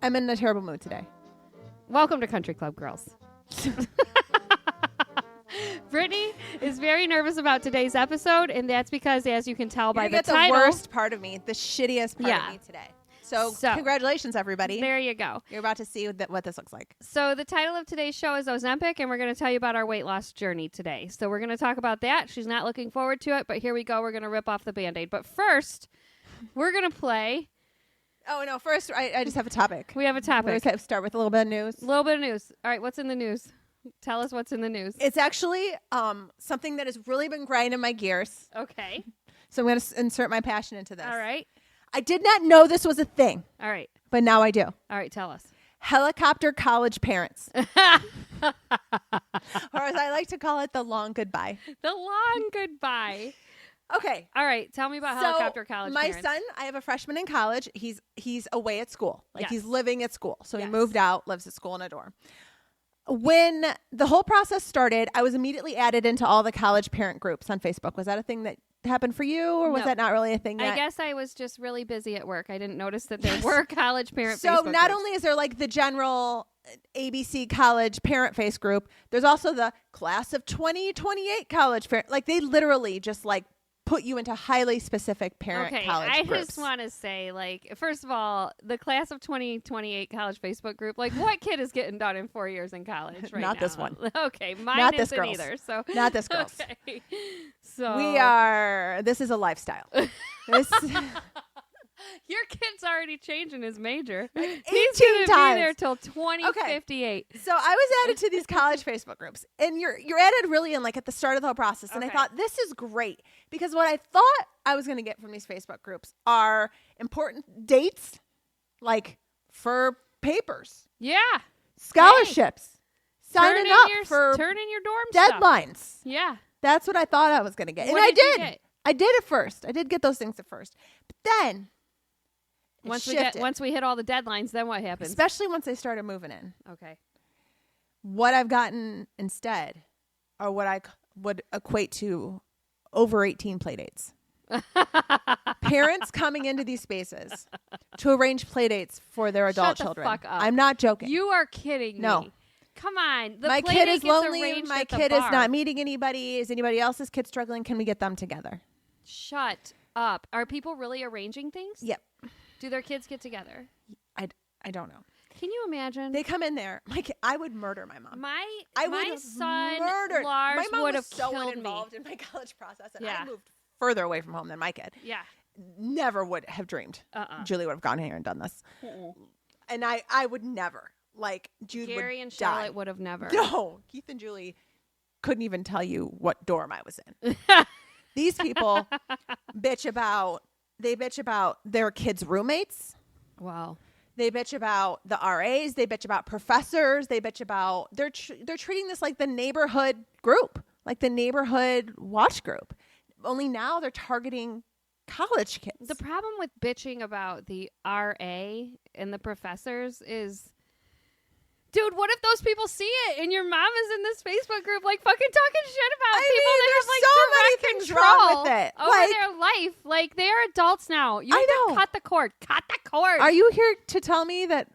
I'm in a terrible mood today. Welcome to Country Club Girls. Brittany is very nervous about today's episode, and that's because, as you can tell by the title, the worst part of me, the shittiest part of me today. So congratulations, everybody. There you go. You're about to see what this looks like. So the title of today's show is Ozempic, and we're going to tell you about our weight loss journey today. So we're going to talk about that. She's not looking forward to it, but here we go. We're going to rip off the Band-Aid. But first, we're going to play... Oh, no. First, I just have a topic. We have a topic. We're going to start with a little bit of news. A little bit of news. All right, what's in the news? Tell us what's in the news. It's actually something that has really been grinding my gears. Okay. So I'm going to insert my passion into this. All right. I did not know this was a thing. All right. But now I do. All right, tell us. Helicopter college parents. Or as I like to call it, the long goodbye. The long goodbye. Okay. All right. Tell me about helicopter college my parents. son, I have a freshman in college. He's away at school. Yes. He's living at school. So he Yes. moved out, lives at school in a dorm. When the whole process started, I was immediately added into all the college parent groups on Facebook. Was that a thing that happened for you, or was No. that not really a thing yet? I guess I was just really busy at work. I didn't notice that there were college parent So Facebook not groups. only is there like the general ABC college parent face group, there's also the class of 2028 college parent. Like they literally just like put you into highly specific parent college I groups. just want to say, like, first of all, the class of 2028 college Facebook group, like, what kid is getting done in 4 years in college right Not now? this one. Okay, mine Not this isn't girls. either. So Not this girls. Okay. So This is a lifestyle. Your kid's already changing his major. Like He's 18 gonna times. be there till 2058. So I was added to these college Facebook groups, and you're added really in like at the start of the whole process. And I Okay. thought this is great because what I thought I was going to get from these Facebook groups are important dates, like for papers, Yeah. scholarships, signing up for turn in your dorm stuff. deadlines. Yeah. That's what I thought I was going to get, and What I did you did. get? I did at first. I did get those things at first, but then it shifted. Once we hit all the deadlines, then what happens? Especially once they started moving in. Okay. What I've gotten instead are what I would equate to over 18 play dates. Parents coming into these spaces to arrange play dates for their adult Shut the children. fuck up. I'm not joking. You are kidding No. me. Come on. The my play kid date is gets lonely. arranged My at the kid is bar. not meeting anybody. Is anybody else's kid struggling? Can we get them together? Shut up. Are people really arranging things? Yep. Do their kids get together? I don't know. Can you imagine? They come in there. I would murder my mom. my would have son, murdered. Lars, my mom would was have so killed involved me. in my college process, and Yeah. I moved further away from home than my kid. Yeah. Never would have dreamed Julie would have gone here and done this. And I would never. Like, Jude Gary would and die. Charlotte would have never. No, Keith and Julie couldn't even tell you what dorm I was in. These people bitch about their kids' roommates. Wow. They bitch about the RAs. They bitch about professors. They bitch about they're treating this like the neighborhood group, like the neighborhood watch group. Only now they're targeting college kids. The problem with bitching about the RA and the professors is, dude, what if those people see it and your mom is in this Facebook group like fucking talking shit about people that have like so many direct things control wrong with it. over Like, their life? Like, they're adults now. You I have know. to cut the cord. Cut the cord. Are you here to tell me that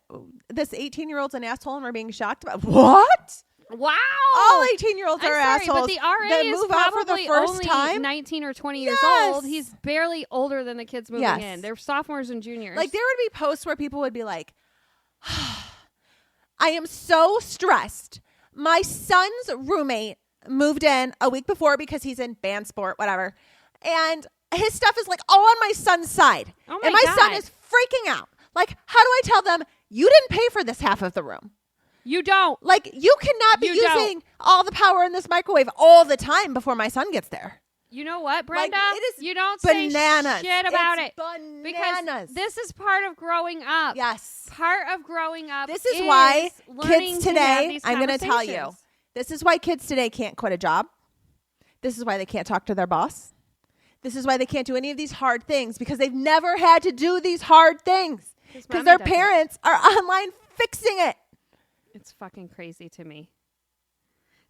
this 18-year-old's an asshole and we're being shocked about what? Wow. All 18-year-olds are I'm sorry, assholes but the RA that is move out for the probably first only time. 19 or 20 years Yes. old. He's barely older than the kids moving Yes. in. They're sophomores and juniors. Like, there would be posts where people would be like, I am so stressed. My son's roommate moved in a week before because he's in band sport, whatever. And his stuff is like all on my son's side. Oh and my my son God. is freaking out. Like, how do I tell them you didn't pay for this half of the room? You don't. Like, you cannot be You don't. using all the power in this microwave all the time before my son gets there. You know what, Brenda? Like, it is you don't bananas. say shit about It's it. bananas. Because this is part of growing up. Yes. Part of growing up. This is why learning kids to have today, these I'm going to tell you, conversations. this is why kids today can't quit a job. This is why they can't talk to their boss. This is why they can't do any of these hard things because they've never had to do these hard things because mommy their does it. parents are online fixing it. It's fucking crazy to me.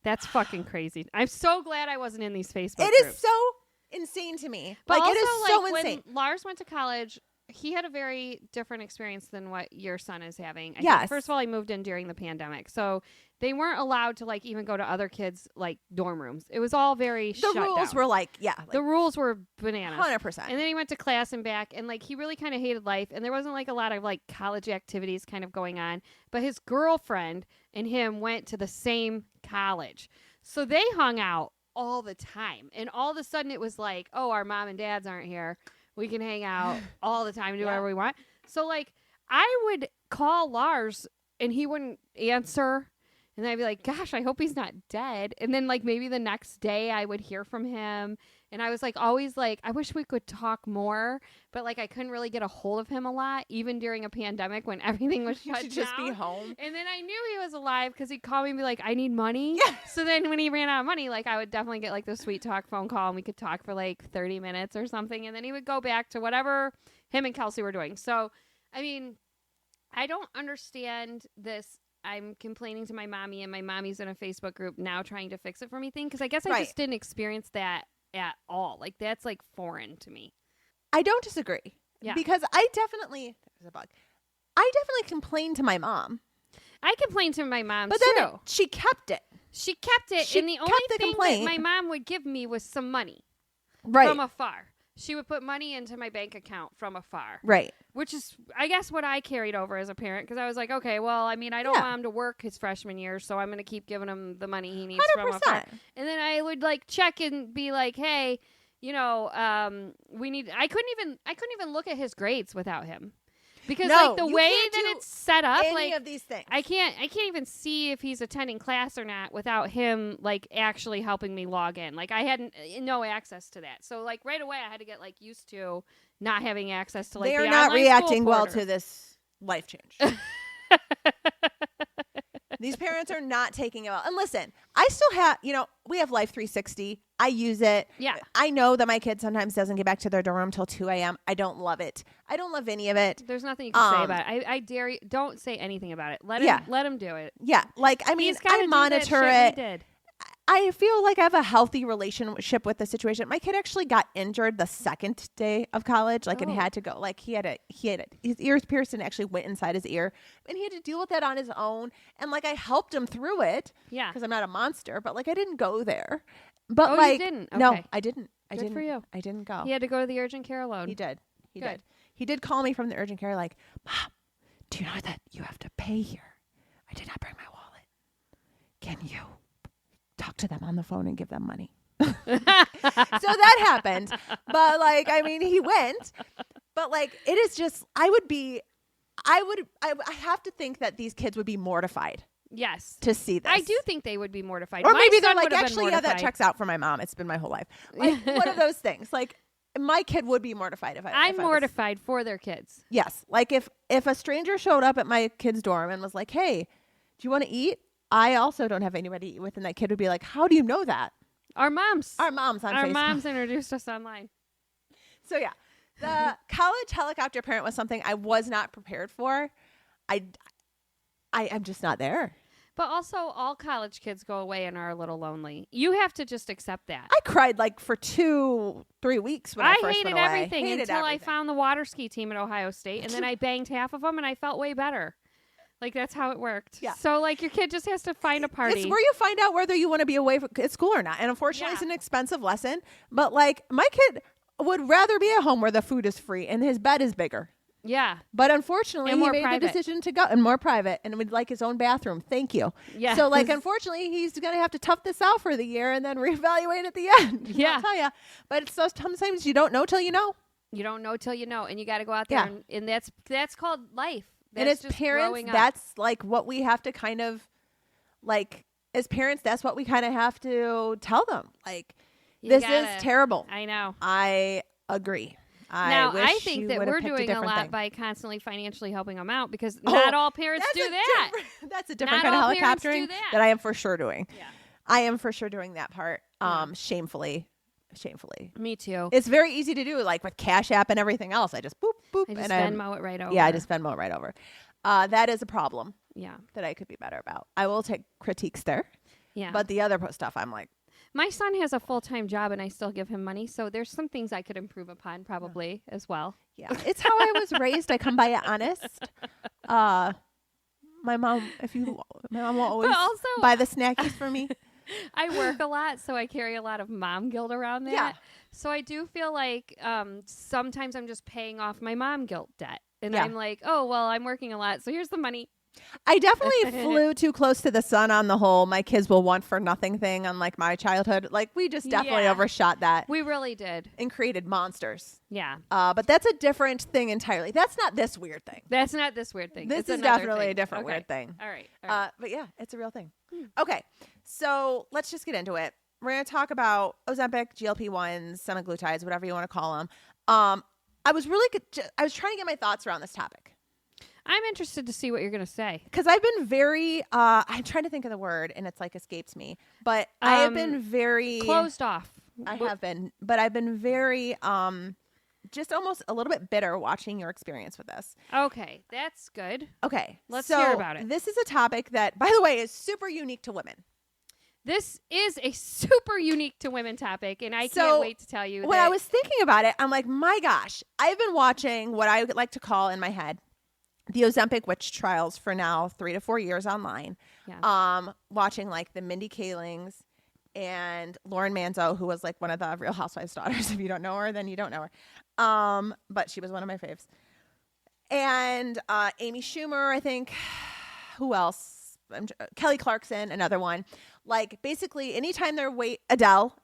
That's fucking crazy. I'm so glad I wasn't in these Facebook It groups. is so insane to me. But Like, it is also, so like, insane. when Lars went to college, he had a very different experience than what your son is having. I Yes. think, first of all, he moved in during the pandemic. So they weren't allowed to like even go to other kids' like dorm rooms. It was all very shut down. The rules were like, the rules were bananas. 100%. And then he went to class and back, and like he really kind of hated life. And there wasn't like a lot of like college activities kind of going on. But his girlfriend and him went to the same college. So they hung out all the time. And all of a sudden it was like, oh, our mom and dads aren't here. We can hang out all the time, do whatever we want. So like I would call Lars and he wouldn't answer. And I'd be like, gosh, I hope he's not dead. And then like maybe the next day I would hear from him. And I was like always like, I wish we could talk more. But like I couldn't really get a hold of him a lot, even during a pandemic when everything was shut down. Just be home. And then I knew he was alive because he'd call me and be like, I need money. Yeah. So then when he ran out of money, like I would definitely get like the sweet talk phone call and we could talk for like 30 minutes or something. And then he would go back to whatever him and Kelsey were doing. So, I mean, I don't understand this. I'm complaining to my mommy and my mommy's in a Facebook group now trying to fix it for me thing. Because I guess I just didn't experience that at all. Like that's like foreign to me. I don't disagree. Yeah. Because I definitely complained to my mom. I complained to my mom but too. Then she kept it. She kept it. And the only thing that my mom would give me was some money. Right. From afar. She would put money into my bank account from afar. Right. Which is, I guess, what I carried over as a parent. Because I was like, okay, well, I mean, I don't want him to work his freshman year. So I'm going to keep giving him the money he needs 100%. from afar. And then I would like check and be like, hey, you know, we need, I couldn't even look at his grades without him. Because like the way that it's set up, any like of these things. I can't even see if he's attending class or not without him like actually helping me log in. Like I had no access to that. So like right away I had to get like used to not having access to like they are the not online reacting school well portal. to this life change. These parents are not taking it well. And listen, I still have, we have Life 360. I use it. Yeah. I know that my kid sometimes doesn't get back to their dorm room until 2 a.m. I don't love it. I don't love any of it. There's nothing you can say about it. I dare you. Don't say anything about it. Let him do it. Yeah. Like, I mean, I monitor it. I feel like I have a healthy relationship with the situation. My kid actually got injured the second day of college, and had to go. Like his ears pierced and actually went inside his ear, and he had to deal with that on his own. And like I helped him through it, because I'm not a monster. But like I didn't go there. But you didn't? Okay. No, I didn't. Good for you. I didn't go. He had to go to the urgent care alone. He did. He did call me from the urgent care, like, Mom, do you know that you have to pay here? I did not bring my wallet. Can you talk to them on the phone and give them money? So that happened. But like, I mean, he went. But like, it is just, I have to think that these kids would be mortified. Yes. To see this. I do think they would be mortified. Or my maybe they're son like, would have actually, been mortified. that checks out for my mom. It's been my whole life. Like one of those things. Like my kid would be mortified if I'm mortified for their kids. Yes. Like if a stranger showed up at my kid's dorm and was like, hey, do you want to eat? I also don't have anybody to eat with. And that kid would be like, how do you know that? Our moms on Facebook. Our moms introduced us online. So yeah, the college helicopter parent was something I was not prepared for. I'm just not there. But also, all college kids go away and are a little lonely. You have to just accept that. I cried like for 2-3 weeks when I first hated went away. everything until I found the water ski team at Ohio State, and then I banged half of them, and I felt way better. Like, that's how it worked. Yeah. So, like, your kid just has to find a party. It's where you find out whether you want to be away at school or not. And unfortunately, it's an expensive lesson. But, like, my kid would rather be at home where the food is free and his bed is bigger. Yeah. But unfortunately, he made private. the decision to go and more private and would like his own bathroom. Thank you. Yeah. So, like, unfortunately, he's going to have to tough this out for the year and then reevaluate at the end. Yeah. I'll tell you. But it's so sometimes you don't know till you know. You don't know till you know. And you got to go out there. And that's called life. And as parents, that's like what we have to kind of like, as parents, that's what we kind of have to tell them. Like, this is terrible. I know. I agree. I think that we're doing a lot by constantly financially helping them out because not all parents do that. That's a different kind of helicoptering that I am for sure doing. Yeah. I am for sure doing that part. Shamefully. Me too. It's very easy to do, like with Cash App and everything else. I just boop, boop. I just Venmo it right over. Yeah, I just Venmo it right over. That is a problem. Yeah. That I could be better about. I will take critiques there. Yeah. But the other stuff, I'm like. My son has a full-time job and I still give him money. So there's some things I could improve upon probably as well. Yeah. It's how I was raised. I come by it honest. My mom will always also, buy the snackies for me. I work a lot, so I carry a lot of mom guilt around that. Yeah. So I do feel like sometimes I'm just paying off my mom guilt debt. And Yeah. I'm like, oh, well, I'm working a lot, so here's the money. I definitely flew too close to the sun on the whole my kids will want for nothing thing on like my childhood. Like we just definitely overshot that. We really did. And created monsters. Yeah. But that's a different thing entirely. That's not this weird thing. That's not this weird thing. This It's is another definitely thing. a different Okay. weird thing. All right. All right. But yeah, it's a real thing. Okay. So let's just get into it. We're going to talk about Ozempic, GLP-1s, semaglutides, whatever you want to call them. I was trying to get my thoughts around this topic. I'm interested to see what you're going to say. Because I've been very, I'm trying to think of the word and it's like escapes me, but I have been very closed off. I have been, but I've been very, just almost a little bit bitter watching your experience with this. Okay, that's good. Okay. Let's so hear about it. This is a topic that, by the way, is super unique to women. This is a super unique to women topic, and I can't wait to tell you. When I was thinking about it, I'm like, my gosh, I've been watching what I would like to call in my head the Ozempic witch trials for now 3 to 4 years online. Yeah. Watching like the Mindy Kalings and Lauren Manzo, who was like one of the Real Housewives daughters. If you don't know her, then you don't know her. But she was one of my faves. And Amy Schumer, I think. Who else? Kelly Clarkson, another one. Like basically anytime their weight, Adele,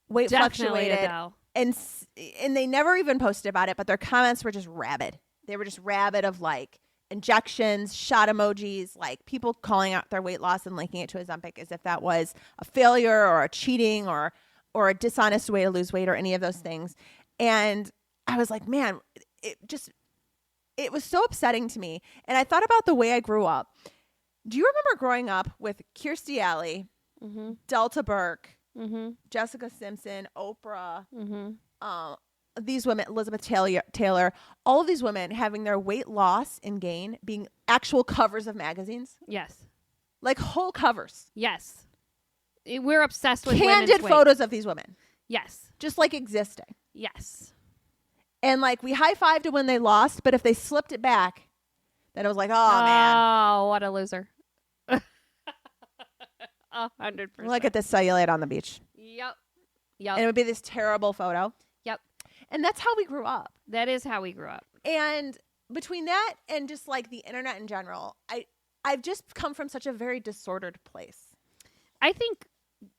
weight Definitely fluctuated. Adele. And they never even posted about it, but their comments were just rabid. They were just rabid of like injections, shot emojis, like people calling out their weight loss and linking it to Ozempic as if that was a failure or a cheating or a dishonest way to lose weight or any of those things. And I was like, man, it was so upsetting to me. And I thought about the way I grew up. Do you remember growing up with Kirstie Alley, Delta Burke, Jessica Simpson, Oprah, these women, Elizabeth Taylor, all of these women having their weight loss and gain being actual covers of magazines? Yes. Like whole covers. Yes. We're obsessed with candid women's photos of these women. Yes. Just like existing. Yes. And like we high-fived when they lost, but if they slipped it back, then it was like, oh man. Oh, what a loser. 100%. Look at this cellulite on the beach. Yep. And it would be this terrible photo. Yep. And that's how we grew up. That is how we grew up. And between that and just like the internet in general, I've just come from such a very disordered place. I think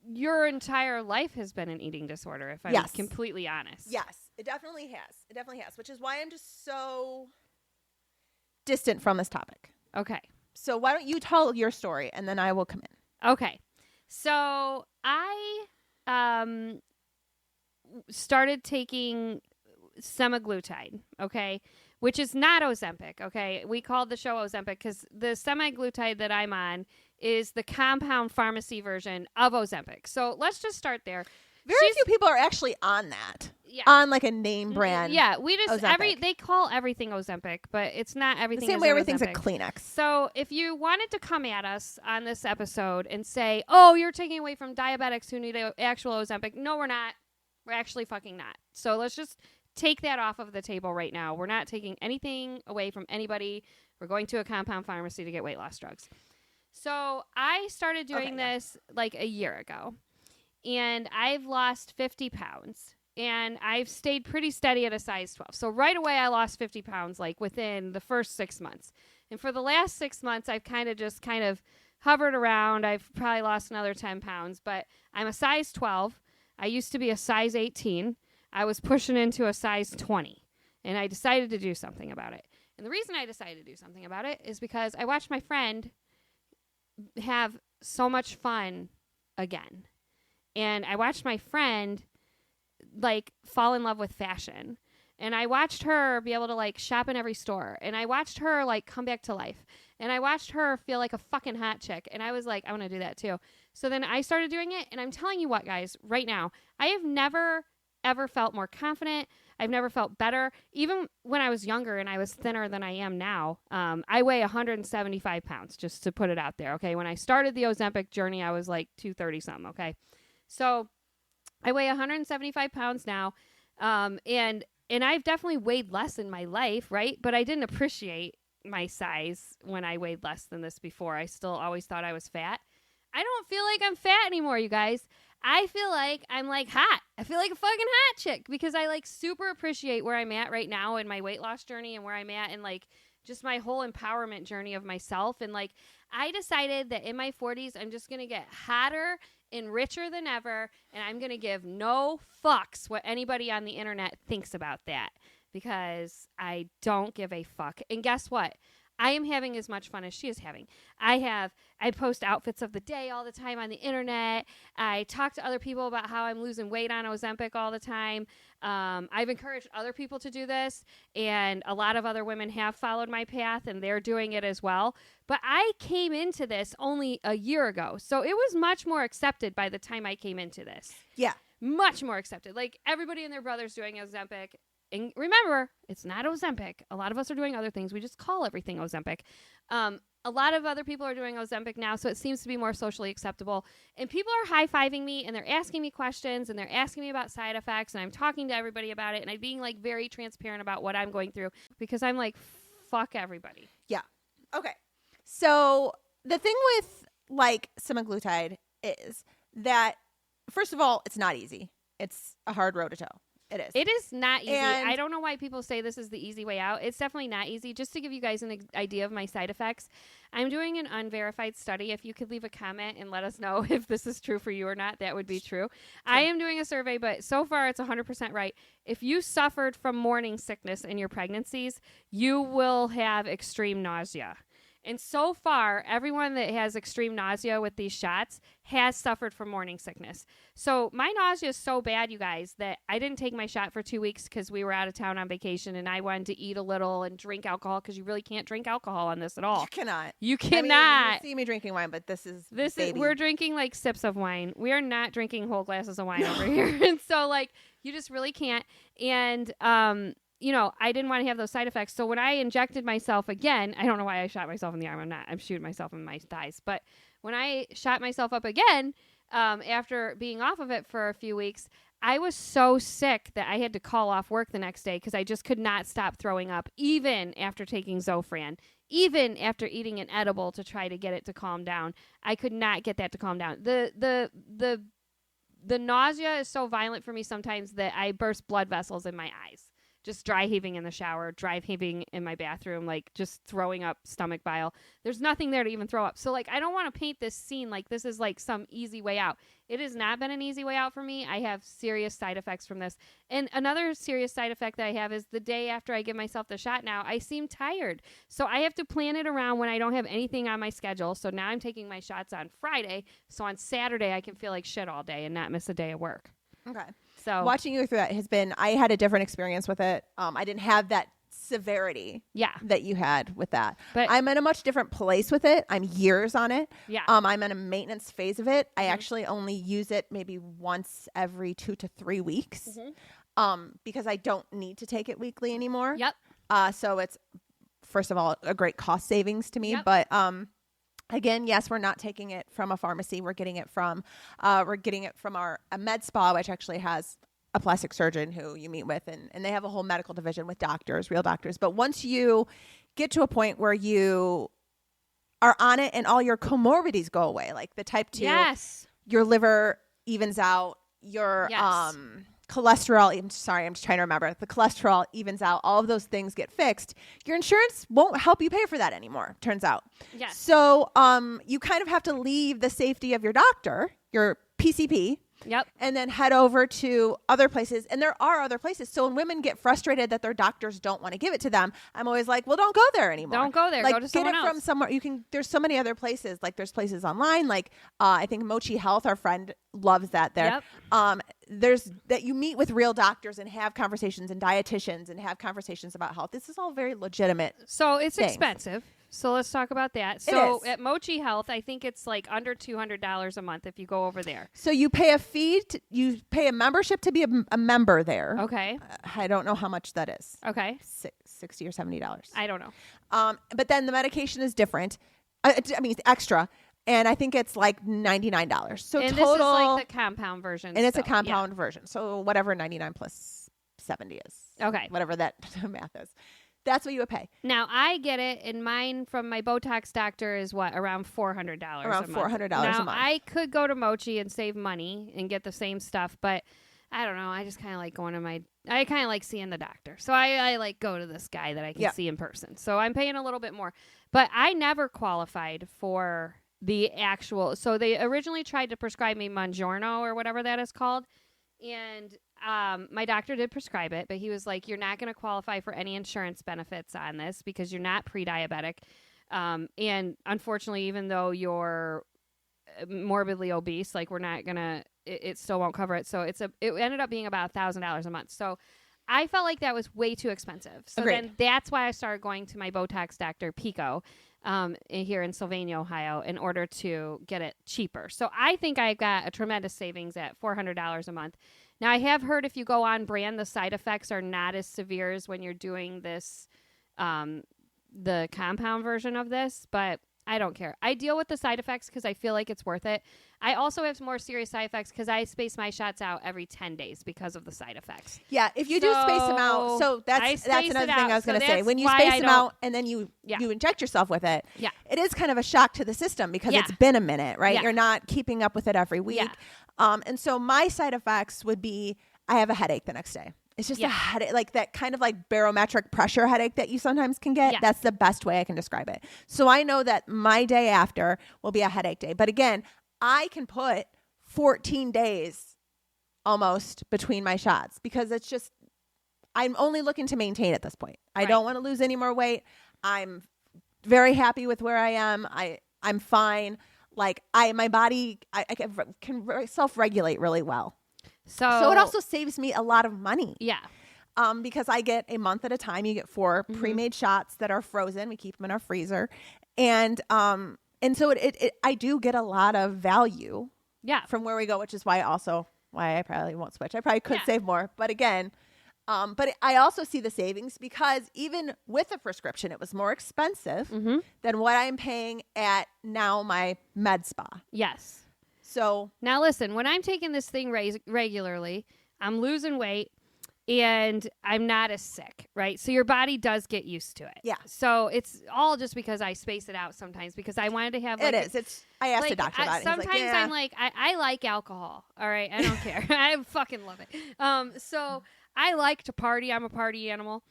your entire life has been an eating disorder, if I'm completely honest. Yes, it definitely has. It definitely has, which is why I'm just so distant from this topic. Okay. So why don't you tell your story and then I will come in. Okay. So I started taking semaglutide, okay, which is not Ozempic, okay? We called the show Ozempic because the semaglutide that I'm on is the compound pharmacy version of Ozempic. So let's just start there. Very few people are actually on that. Yeah. On like a name brand. Yeah, we just Ozempic. they call everything Ozempic, but it's not everything. The same way everything's a Kleenex. So if you wanted to come at us on this episode and say, "Oh, you're taking away from diabetics who need actual Ozempic," no, we're not. We're actually fucking not. So let's just take that off of the table right now. We're not taking anything away from anybody. We're going to a compound pharmacy to get weight loss drugs. So I started doing this like a year ago, and I've lost 50 pounds, and I've stayed pretty steady at a size 12. So right away, I lost 50 pounds like within the first 6 months. And for the last 6 months, I've kind of hovered around. I've probably lost another 10 pounds, but I'm a size 12. I used to be a size 18. I was pushing into a size 20, and I decided to do something about it. And the reason I decided to do something about it is because I watched my friend have so much fun again. And I watched my friend like fall in love with fashion. And I watched her be able to like shop in every store. And I watched her like come back to life. And I watched her feel like a fucking hot chick. And I was like, I want to do that too. So then I started doing it. And I'm telling you what, guys, right now, I have never, ever felt more confident. I've never felt better. Even when I was younger and I was thinner than I am now, I weigh 175 pounds, just to put it out there, okay? When I started the Ozempic journey, I was like 230 something, okay? So I weigh 175 pounds now. And I've definitely weighed less in my life, right? But I didn't appreciate my size when I weighed less than this before. I still always thought I was fat. I don't feel like I'm fat anymore, you guys. I feel like I'm like hot. I feel like a fucking hot chick because I like super appreciate where I'm at right now in my weight loss journey and where I'm at and like just my whole empowerment journey of myself. And like I decided that in my 40s, I'm just going to get hotter and richer than ever. And I'm going to give no fucks what anybody on the internet thinks about that because I don't give a fuck. And guess what? I am having as much fun as she is having. I post outfits of the day all the time on the internet. I talk to other people about how I'm losing weight on Ozempic all the time. I've encouraged other people to do this, and a lot of other women have followed my path, and they're doing it as well. But I came into this only a year ago, so it was much more accepted by the time I came into this. Yeah. Much more accepted. Like, everybody and their brother's doing Ozempic. And remember, it's not Ozempic. A lot of us are doing other things. We just call everything Ozempic. A lot of other people are doing Ozempic now, so it seems to be more socially acceptable. And people are high-fiving me, and they're asking me questions, and they're asking me about side effects, and I'm talking to everybody about it, and I'm being, like, very transparent about what I'm going through because I'm like, fuck everybody. Yeah. Okay. So the thing with, like, semaglutide is that, first of all, it's not easy. It's a hard road to toe. It is. It is not easy. And I don't know why people say this is the easy way out. It's definitely not easy. Just to give you guys an idea of my side effects, I'm doing an unverified study. If you could leave a comment and let us know if this is true for you or not, that would be true. I am doing a survey, but so far it's 100% right. If you suffered from morning sickness in your pregnancies, you will have extreme nausea. And so far, everyone that has extreme nausea with these shots has suffered from morning sickness. So my nausea is so bad, you guys, that I didn't take my shot for 2 weeks because we were out of town on vacation and I wanted to eat a little and drink alcohol because you really can't drink alcohol on this at all. You cannot. You cannot. I mean, you see me drinking wine, but this is we're drinking like sips of wine. We are not drinking whole glasses of wine over here. And so like you just really can't. And you know, I didn't want to have those side effects. So when I injected myself again, I don't know why I shot myself in the arm. I'm shooting myself in my thighs. But when I shot myself up again, after being off of it for a few weeks, I was so sick that I had to call off work the next day because I just could not stop throwing up, even after taking Zofran, even after eating an edible to try to get it to calm down. I could not get that to calm down. The nausea is so violent for me sometimes that I burst blood vessels in my eyes. Just dry heaving in the shower, dry heaving in my bathroom, like just throwing up stomach bile. There's nothing there to even throw up. So like, I don't want to paint this scene like this is like some easy way out. It has not been an easy way out for me. I have serious side effects from this. And another serious side effect that I have is the day after I give myself the shot now, I seem tired. So I have to plan it around when I don't have anything on my schedule. So now I'm taking my shots on Friday. So on Saturday, I can feel like shit all day and not miss a day of work. Okay. So watching you through that has been, I had a different experience with it. I didn't have that severity that you had with that. But I'm in a much different place with it. I'm years on it. Yeah. I'm in a maintenance phase of it. I actually only use it maybe once every 2 to 3 weeks. Because I don't need to take it weekly anymore. Yep. So it's, first of all, a great cost savings to me. Yep. But again, yes, we're not taking it from a pharmacy. We're getting it from our med spa, which actually has a plastic surgeon who you meet with, and they have a whole medical division with doctors, real doctors. But once you get to a point where you are on it and all your comorbidities go away, like the type 2, your liver evens out, your cholesterol, I'm just trying to remember, the cholesterol evens out, all of those things get fixed. Your insurance won't help you pay for that anymore, turns out. Yes. So you kind of have to leave the safety of your doctor, your PCP, and then head over to other places. And there are other places. So when women get frustrated that their doctors don't want to give it to them, I'm always like, well, don't go there anymore. Don't go there. Like, go to someone else. Get it from somewhere. There's so many other places. Like there's places online. Like I think Mochi Health, our friend, loves that there. There's that you meet with real doctors and have conversations, and dietitians and have conversations about health. This is all very legitimate. So it's things. Expensive. So let's talk about that. So at Mochi Health, I think it's like under $200 a month if you go over there. So you pay a fee, you pay a membership to be a member there. Okay. I don't know how much that is. Okay. $60 or $70. I don't know. But then the medication is different. I mean, it's extra. And I think it's like $99. So and total, this is like the compound version. and it's a still. compound version. So whatever 99 plus 70 is. Okay. Whatever that math is. That's what you would pay. Now I get it, and mine from my Botox doctor is what, around $400. Around $400 a month. I could go to Mochi and save money and get the same stuff, but I don't know. I just kind of like going to I kind of like seeing the doctor. So I like go to this guy that I can see in person. So I'm paying a little bit more. But I never qualified for the actual. So they originally tried to prescribe me Mounjaro or whatever that is called. And my doctor did prescribe it, but he was like, you're not going to qualify for any insurance benefits on this because you're not pre-diabetic. And unfortunately, even though you're morbidly obese, like we're not going to, it still won't cover it. So it ended up being about $1,000 a month. So I felt like that was way too expensive. So then that's why I started going to my Botox doctor, Pico, here in Sylvania, Ohio, in order to get it cheaper. So I think I got a tremendous savings at $400 a month. Now, I have heard if you go on brand, the side effects are not as severe as when you're doing this, the compound version of this, but I don't care. I deal with the side effects because I feel like it's worth it. I also have some more serious side effects because I space my shots out every 10 days because of the side effects. Yeah, if you do space them out, so that's another thing I was going to say. When you space them out and then you inject yourself with it, it is kind of a shock to the system because it's been a minute, right? You're not keeping up with it every week. And so my side effects would be I have a headache the next day. It's just a headache, like that kind of like barometric pressure headache that you sometimes can get. That's the best way I can describe it. So I know that my day after will be a headache day. But again, I can put 14 days almost between my shots because it's just, I'm only looking to maintain at this point. I don't want to lose any more weight. I'm very happy with where I am. I'm fine. Like my body, I can self-regulate really well. So it also saves me a lot of money. Yeah. Because I get a month at a time. You get 4 pre-made shots that are frozen. We keep them in our freezer. And so I do get a lot of value from where we go, which is why I probably won't switch. I probably could save more. But again, but I also see the savings because even with a prescription, it was more expensive than what I'm paying at now my med spa. Yes. So now listen, when I'm taking this thing regularly, I'm losing weight and I'm not as sick, right? So your body does get used to it. Yeah. So it's all just because I space it out sometimes because I wanted to have like I asked the doctor about it. Sometimes I'm like, I like alcohol. All right. I don't care. I fucking love it. So I like to party. I'm a party animal.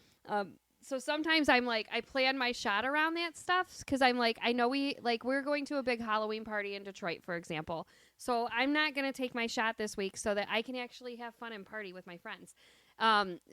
So sometimes I'm like, I plan my shot around that stuff because I'm like, I know we're going to a big Halloween party in Detroit, for example. So I'm not going to take my shot this week so that I can actually have fun and party with my friends.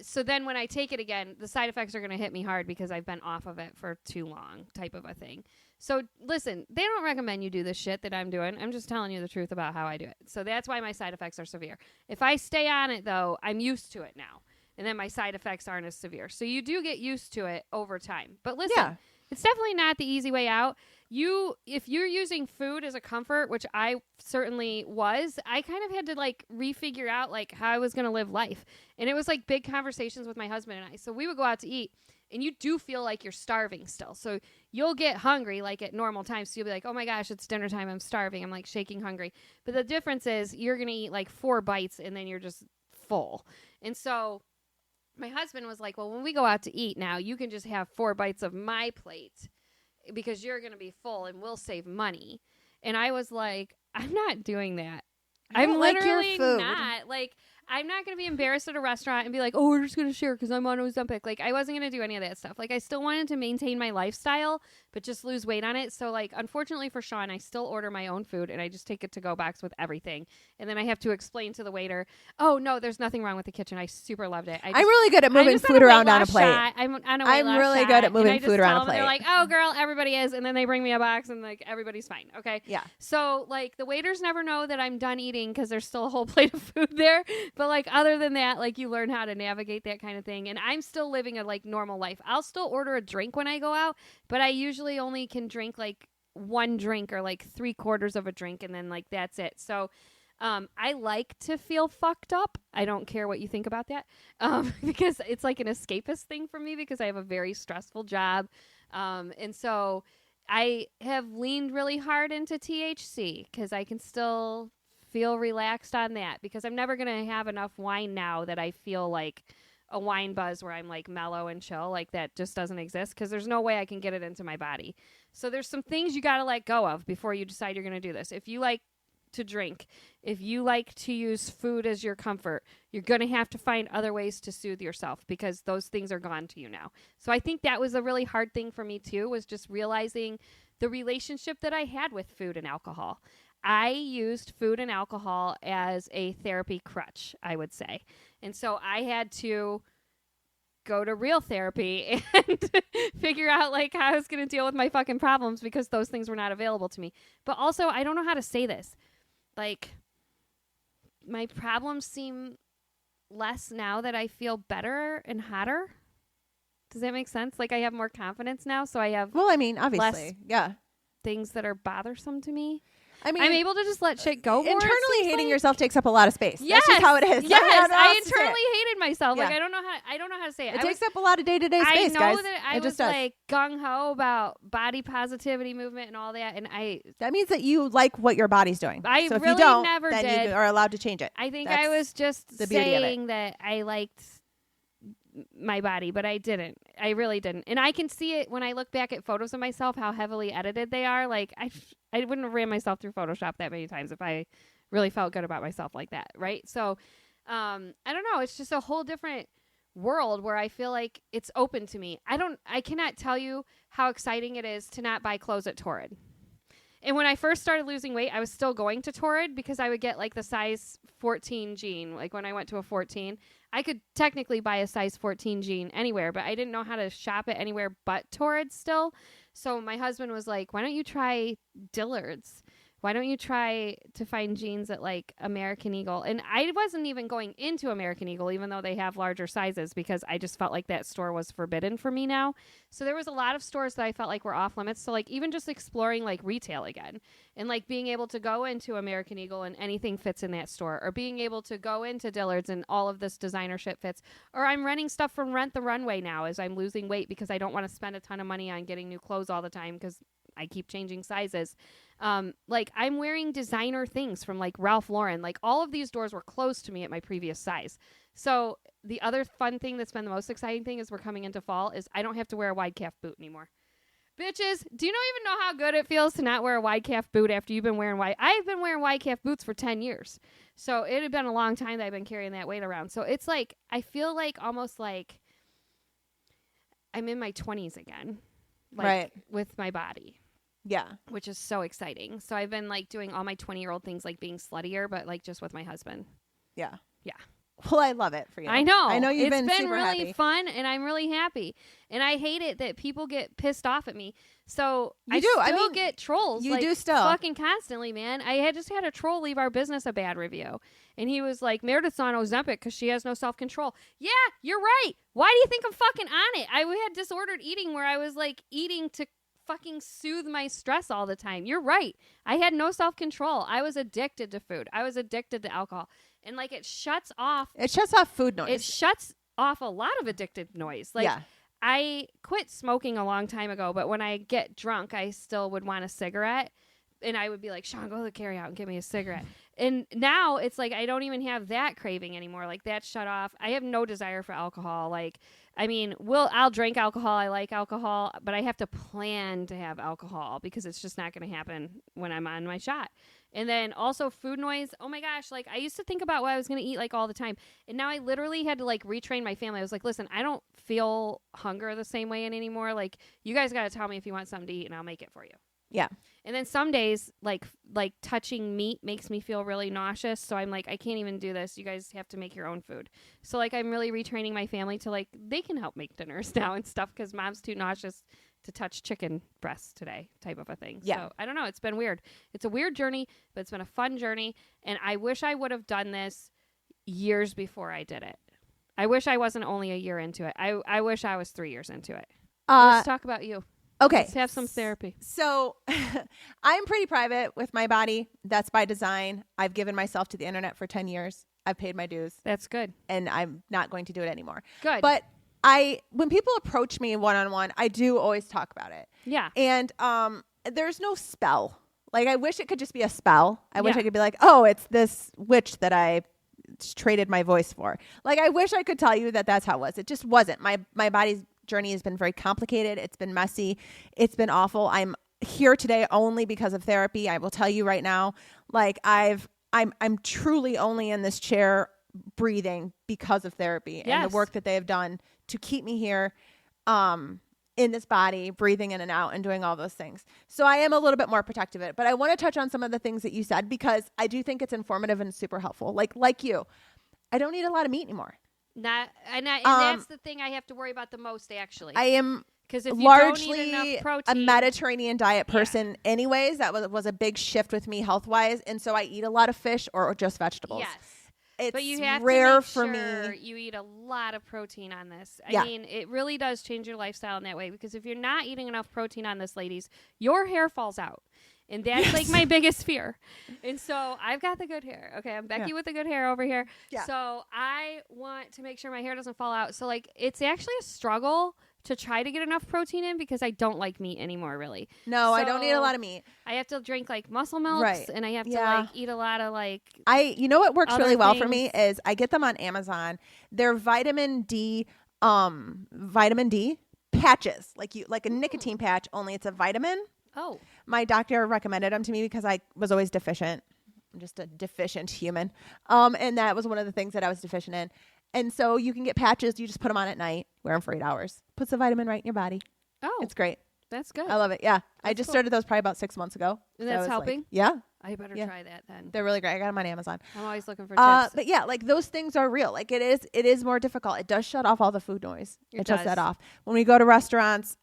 So then when I take it again, the side effects are going to hit me hard because I've been off of it for too long type of a thing. So listen, they don't recommend you do this shit that I'm doing. I'm just telling you the truth about how I do it. So that's why my side effects are severe. If I stay on it, though, I'm used to it now. And then my side effects aren't as severe. So you do get used to it over time. But listen, it's definitely not the easy way out. If you're using food as a comfort, which I certainly was, I kind of had to like refigure out like how I was going to live life. And it was like big conversations with my husband and I. So we would go out to eat and you do feel like you're starving still. So you'll get hungry like at normal times. So you'll be like, oh my gosh, it's dinner time. I'm starving. I'm like shaking hungry. But the difference is you're going to eat like 4 bites and then you're just full. And so my husband was like, well, when we go out to eat now, you can just have 4 bites of my plate because you're going to be full and we'll save money. And I was like, I'm not doing that. I'm literally not. Like, I'm not going to be embarrassed at a restaurant and be like, oh, we're just going to share because I'm on Ozempic. Like, I wasn't going to do any of that stuff. Like, I still wanted to maintain my lifestyle, but just lose weight on it. So, like, unfortunately for Sean, I still order my own food and I just take it to go box with everything. And then I have to explain to the waiter, oh, no, there's nothing wrong with the kitchen. I super loved it. I'm really good at moving food around on a plate. I'm really good at moving food around a plate. They're like, oh, girl, everybody is. And then they bring me a box and, like, everybody's fine. Okay. Yeah. So, like, the waiters never know that I'm done eating because there's still a whole plate of food there. But, like, other than that, like, you learn how to navigate that kind of thing. And I'm still living a like normal life. I'll still order a drink when I go out, but I usually only can drink like 1 drink or like 3/4 of a drink, and then like that's it. So I like to feel fucked up. I don't care what you think about that, because it's like an escapist thing for me because I have a very stressful job, and so I have leaned really hard into THC because I can still feel relaxed on that, because I'm never going to have enough wine now that I feel like a wine buzz where I'm like mellow and chill. Like that just doesn't exist because there's no way I can get it into my body. So there's some things you got to let go of before you decide you're going to do this. If you like to drink, if you like to use food as your comfort, you're going to have to find other ways to soothe yourself because those things are gone to you now. So I think that was a really hard thing for me too, was just realizing the relationship that I had with food and alcohol. I used food and alcohol as a therapy crutch, I would say. And so I had to go to real therapy and figure out like how I was going to deal with my fucking problems because those things were not available to me. But also, I don't know how to say this. Like, my problems seem less now that I feel better and hotter. Does that make sense? Like, I have more confidence now, so I have obviously, less yeah, things that are bothersome to me. I mean, I'm able to just let shit go more. Internally hating like. yourself takes up a lot of space. Yes, that's just how it is. Yes, I internally hated myself. Yeah. Like I don't know how to say it. It takes up a lot of day-to-day space, I know guys. that I was like gung ho about body positivity movement and all that, and that means that you like what your body's doing. I so if really you don't, never then did. you are allowed to change it. I think That's I was just the beauty of it. saying that I liked my body, but I didn't. I really didn't. And I can see it when I look back at photos of myself, how heavily edited they are. Like I wouldn't have ran myself through Photoshop that many times if I really felt good about myself like that, right? So I don't know. It's just a whole different world where I feel like it's open to me. I cannot tell you how exciting it is to not buy clothes at Torrid. And when I first started losing weight, I was still going to Torrid because I would get like the size 14 jean. Like when I went to a 14, I could technically buy a size 14 jean anywhere, but I didn't know how to shop it anywhere but Torrid still. So my husband was like, why don't you try Dillard's? Why don't you try to find jeans at like American Eagle? And I wasn't even going into American Eagle, even though they have larger sizes, because I just felt like that store was forbidden for me now. So there was a lot of stores that I felt like were off limits. So like even just exploring like retail again and like being able to go into American Eagle and anything fits in that store, or being able to go into Dillard's and all of this designer shit fits. Or I'm renting stuff from Rent the Runway now as I'm losing weight because I don't want to spend a ton of money on getting new clothes all the time because I keep changing sizes. Like I'm wearing designer things from like Ralph Lauren. Like all of these doors were closed to me at my previous size. So the other fun thing that's been the most exciting thing as we're coming into fall is I don't have to wear a wide calf boot anymore. Bitches, do you not even know how good it feels to not wear a wide calf boot after you've been wearing I've been wearing wide calf boots for 10 years. So it had been a long time that I've been carrying that weight around. So it's like, I feel like almost like I'm in my 20s again. Like, right. With my body. Yeah. Which is so exciting. So I've been like doing all my 20-year-old things, like being sluttier, but like just with my husband. Yeah. Yeah. Well, I love it for you. I know. I know you've been super really happy. fun, and I'm really happy. And I hate it that people get pissed off at me. So You do. I still get trolls. You like, do still. fucking constantly, man. I just had a troll leave our business a bad review, and he was like, Meredith's on Ozempic because she has no self-control. Yeah, you're right. Why do you think I'm fucking on it? I had disordered eating where I was like eating to fucking soothe my stress all the time. You're right. I had no self-control. I was addicted to food. I was addicted to alcohol. And like it shuts off food noise. It shuts off a lot of addictive noise. Like yeah. I quit smoking a long time ago, but when I get drunk, I still would want a cigarette. And I would be like, Sean, go to the carryout and get me a cigarette. And now it's like I don't even have that craving anymore. Like that's shut off. I have no desire for alcohol. Like, I mean, I'll drink alcohol. I like alcohol, but I have to plan to have alcohol because it's just not going to happen when I'm on my shot. And then also food noise. Oh my gosh. Like I used to think about what I was going to eat like all the time. And now I literally had to like retrain my family. I was like, listen, I don't feel hunger the same way anymore. Like you guys got to tell me if you want something to eat and I'll make it for you. Yeah. And then some days, like touching meat makes me feel really nauseous. So I'm like, I can't even do this. You guys have to make your own food. So like, I'm really retraining my family to like, they can help make dinners now and stuff because mom's too nauseous to touch chicken breasts today, type of a thing. Yeah. So I don't know. It's been weird. It's a weird journey, but it's been a fun journey. And I wish I would have done this years before I did it. I wish I wasn't only a year into it. I wish I was 3 years into it. Let's talk about you. Okay. Let's have some therapy. So I'm pretty private with my body. That's by design. I've given myself to the internet for 10 years. I've paid my dues. That's good. And I'm not going to do it anymore. Good. But when people approach me one-on-one, I do always talk about it. Yeah. And there's no spell. Like, I wish it could just be a spell. I wish Yeah. I could be like, oh, it's this witch that I traded my voice for. Like, I wish I could tell you that that's how it was. It just wasn't. My body's journey has been very complicated. It's been messy. It's been awful. I'm here today only because of therapy. I will tell you right now, like, I'm truly only in this chair breathing because of therapy and the work that they have done to keep me here in this body, breathing in and out and doing all those things. So I am a little bit more protective of it. But I want to touch on some of the things that you said because I do think it's informative and super helpful. Like you, I don't eat a lot of meat anymore. And that's the thing I have to worry about the most, actually. I am because if you largely don't eat enough a protein, Mediterranean diet person anyways. That was a big shift with me health-wise. And so I eat a lot of fish or just vegetables. Yes. It's but you have rare to make for sure me. you eat a lot of protein on this. Yeah. I mean, it really does change your lifestyle in that way because if you're not eating enough protein on this, ladies, your hair falls out. And that's like my biggest fear. And so I've got the good hair. Okay, I'm Becky with the good hair over here. Yeah. So I want to make sure my hair doesn't fall out. So like it's actually a struggle to try to get enough protein in because I don't like meat anymore, really. No, I don't eat a lot of meat. I have to drink like muscle milks and I have to like eat a lot of like you know what works really well for me things. is I get them on Amazon. They're vitamin D patches, like a nicotine patch, only it's a vitamin. Oh. My doctor recommended them to me because I was always deficient. I'm just a deficient human. And that was one of the things that I was deficient in. And so you can get patches. You just put them on at night. Wear them for 8 hours. Puts the vitamin right in your body. Oh. It's great. That's good. I love it. Yeah. I That's just cool. started those probably about 6 months ago. And So I that's was helping? like, yeah. I better try that then. They're really great. I got them on Amazon. I'm always looking for tips. But yeah, like those things are real. Like it is more difficult. It does shut off all the food noise. It shuts that off. When we go to restaurants,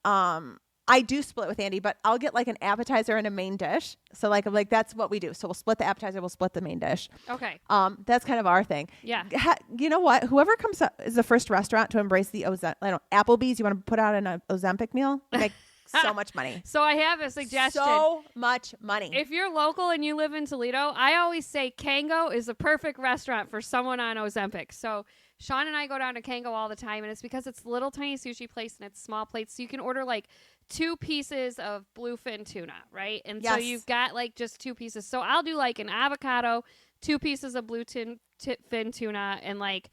I do split with Andy, but I'll get like an appetizer and a main dish. So like that's what we do. So we'll split the appetizer, we'll split the main dish. Okay. That's kind of our thing. Yeah. You know what? Whoever comes up is the first restaurant to embrace the Applebee's. You want to put out an Ozempic meal? Make so much money. So I have a suggestion. So much money. If you're local and you live in Toledo, I always say Kango is the perfect restaurant for someone on Ozempic. So Sean and I go down to Kango all the time, and it's because it's a little tiny sushi place and it's small plates. So you can order like 2 pieces of bluefin tuna, right? And so you've got like just 2 pieces. So I'll do like an avocado, 2 pieces of bluefin tuna, and like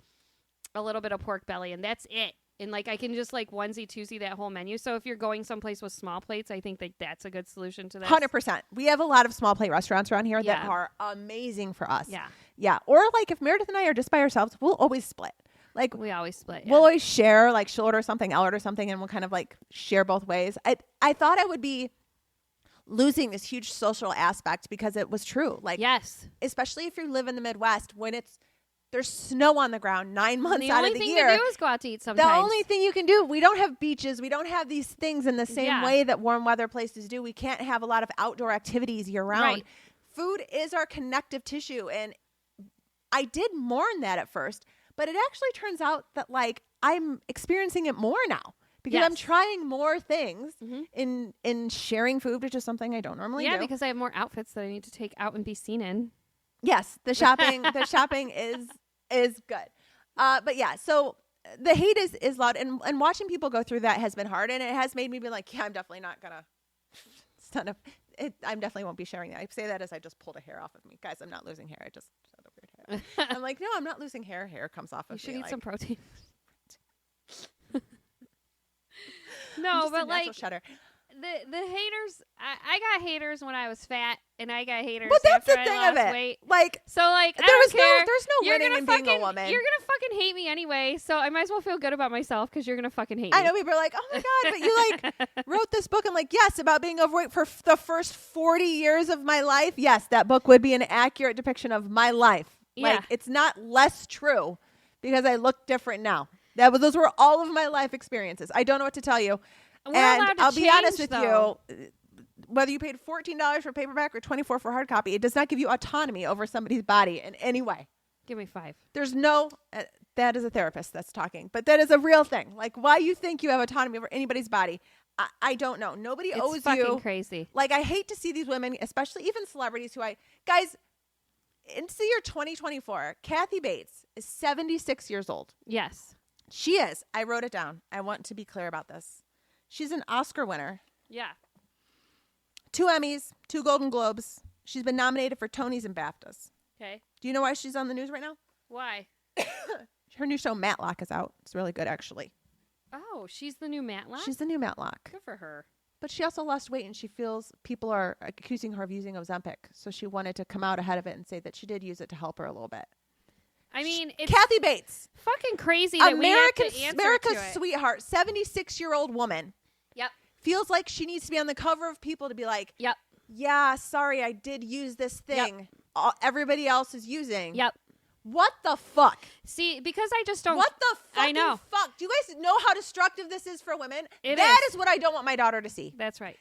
a little bit of pork belly, and that's it. And like I can just like onesie-twosie that whole menu. So if you're going someplace with small plates, I think that's a good solution to that. 100%. We have a lot of small plate restaurants around here that are amazing for us. Yeah. Yeah. Or like if Meredith and I are just by ourselves, we'll always split. Like we always split. We'll always share. Like she'll order something, I'll order something, and we'll kind of like share both ways. I thought I would be losing this huge social aspect because it was true. Like especially if you live in the Midwest when there's snow on the ground 9 months out of the year. The only thing to do is go out to eat sometimes. The only thing you can do, we don't have beaches. We don't have these things in the same way that warm weather places do. We can't have a lot of outdoor activities year round. Right. Food is our connective tissue. And I did mourn that at first, but it actually turns out that like I'm experiencing it more now because I'm trying more things in sharing food, which is something I don't normally do. Yeah, because I have more outfits that I need to take out and be seen in. Yes, the shopping is good. But yeah, so the hate is loud and watching people go through that has been hard, and it has made me be like, yeah, I'm definitely not gonna I definitely won't be sharing that. I say that as I just pulled a hair off of me. Guys, I'm not losing hair. I just had a weird hair. I'm like, no, I'm not losing hair. Hair comes off of me. You should eat like, some protein. No, but like shudder. The haters, I got haters when I was fat, and I got haters but that's after the thing I lost of it. weight. Like, so like, there's no you're winning in being a woman. You're gonna fucking hate me anyway, so I might as well feel good about myself because you're gonna fucking hate me. I know people are like, oh my god, but you like wrote this book. I'm like, yes, about being overweight for the first 40 years of my life. Yes, that book would be an accurate depiction of my life. Yeah. Like, it's not less true because I look different now. Those were all of my life experiences. I don't know what to tell you. And I'll be honest with you, whether you paid $14 for paperback or $24 for hard copy, it does not give you autonomy over somebody's body in any way. Give me 5. There's no, that is a therapist that's talking, but that is a real thing. Like why you think you have autonomy over anybody's body, I don't know. Nobody owes you. It's fucking crazy. Like I hate to see these women, especially even celebrities guys, into the year 2024, Kathy Bates is 76 years old. Yes. She is. I wrote it down. I want to be clear about this. She's an Oscar winner. Yeah. 2 Emmys, 2 Golden Globes. She's been nominated for Tonys and BAFTAs. Okay. Do you know why she's on the news right now? Why? Her new show, Matlock, is out. It's really good, actually. Oh, she's the new Matlock? She's the new Matlock. Good for her. But she also lost weight, and she feels people are accusing her of using Ozempic. So she wanted to come out ahead of it and say that she did use it to help her a little bit. I mean, it's Kathy Bates. fucking crazy that America's we have to answer to it. sweetheart, 76-year-old woman. Yep. Feels like she needs to be on the cover of People to be like, Yep. yeah, sorry, I did use this thing. Yep. Everybody else is using. Yep. What the fuck? See, because I just don't. What the fucking I know. fuck? Do you guys know how destructive this is for women? That is what I don't want my daughter to see. That's right.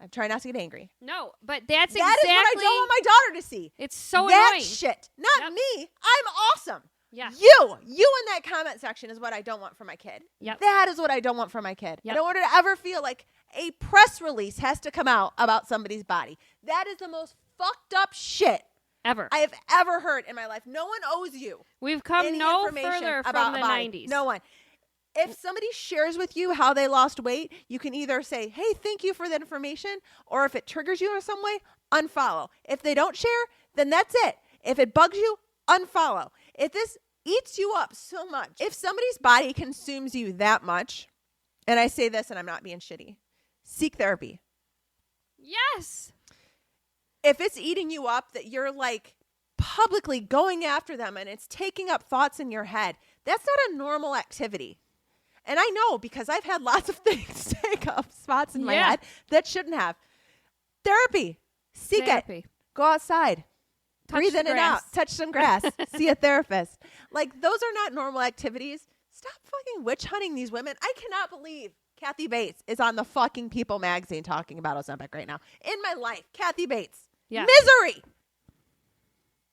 I'm trying not to get angry. No, but that's that exactly. That is what I don't want my daughter to see. It's so that annoying. Shit. Not me. I'm awesome. Yeah. You in that comment section is what I don't want for my kid. Yep. That is what I don't want for my kid. Yep. I don't want her to ever feel like a press release has to come out about somebody's body. That is the most fucked up shit ever I have ever heard in my life. No one owes you. We've come any no information further about from the a body. 90s. No one. If somebody shares with you how they lost weight, you can either say, hey, thank you for that information, or if it triggers you in some way, unfollow. If they don't share, then that's it. If it bugs you, unfollow. If this eats you up so much, if somebody's body consumes you that much, and I say this and I'm not being shitty, seek therapy. Yes. If it's eating you up that you're like publicly going after them and it's taking up thoughts in your head, that's not a normal activity. And I know because I've had lots of things take up spots in my head that shouldn't have. Therapy. Seek it. Go outside. Breathe in and out. Touch some grass. See a therapist. Like, those are not normal activities. Stop fucking witch hunting these women. I cannot believe Kathy Bates is on the fucking People magazine talking about Ozempic right now. In my life, Kathy Bates. Yeah. Misery.